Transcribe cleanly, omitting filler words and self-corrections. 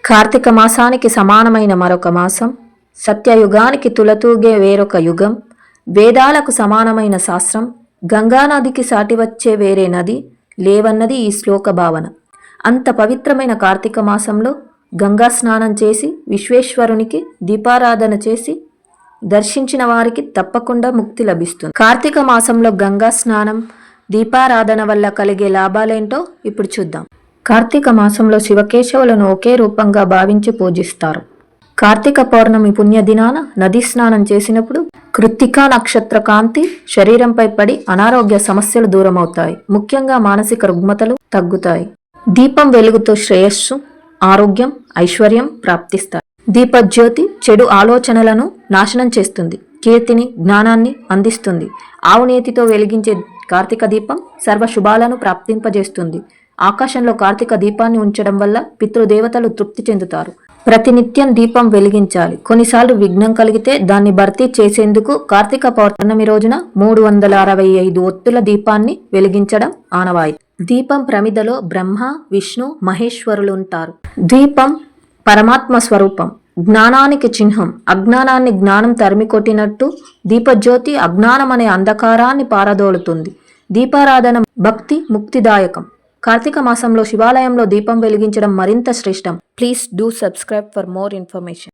కార్తీక మాసానికి సమానమైన మరొక మాసం, సత్యయుగానికి తులతూగే వేరొక యుగం, వేదాలకు సమానమైన శాస్త్రం, గంగానదికి సాటి వచ్చే వేరే నది లేవన్నది ఈ శ్లోక భావన. అంత పవిత్రమైన కార్తీక మాసంలో గంగా స్నానం చేసి విశ్వేశ్వరునికి దీపారాధన చేసి దర్శించిన వారికి తప్పకుండా ముక్తి లభిస్తుంది. కార్తీక మాసంలో గంగా స్నానం, దీపారాధన వల్ల కలిగే లాభాలేంటో ఇప్పుడు చూద్దాం. కార్తీక మాసంలో శివకేశవులను ఒకే రూపంగా భావించి పూజిస్తారు. కార్తీక పౌర్ణమి పుణ్యదినాన నదీ స్నానం చేసినప్పుడు కృత్తికా నక్షత్ర కాంతి శరీరంపై పడి అనారోగ్య సమస్యలు దూరమవుతాయి. ముఖ్యంగా మానసిక రుగ్మతలు తగ్గుతాయి. దీపం వెలుగుతో శ్రేయస్సు, ఆరోగ్యం, ఐశ్వర్యం ప్రాప్తిస్తాయి. దీపజ్యోతి చెడు ఆలోచనలను నాశనం చేస్తుంది. కీర్తిని, జ్ఞానాన్ని అందిస్తుంది. ఆవు నేతితో వెలిగించే కార్తీక దీపం సర్వ శుభాలను ప్రాప్తింపజేస్తుంది. ఆకాశంలో కార్తీక దీపాన్ని ఉంచడం వల్ల పితృదేవతలు తృప్తి చెందుతారు. ప్రతినిత్యం దీపం వెలిగించాలి. కొన్నిసార్లు విఘ్నం కలిగితే దాన్ని భర్తీ చేసేందుకు కార్తీక పౌర్ణమి రోజున 365 ఒత్తుల దీపాన్ని వెలిగించడం ఆనవాయితీ. దీపం ప్రమిదలో బ్రహ్మ, విష్ణు, మహేశ్వరులు ఉంటారు. దీపం పరమాత్మ స్వరూపం, జ్ఞానానికి చిహ్నం. అజ్ఞానాన్ని జ్ఞానం తరిమికొట్టినట్టు దీపజ్యోతి అజ్ఞానం అనే అంధకారాన్ని పారదోలుతుంది. దీపారాధన భక్తి ముక్తిదాయకం. కార్తీక మాసంలో శివాలయంలో దీపం వెలిగించడం మరింత శ్రేష్టం. Please do subscribe for more information.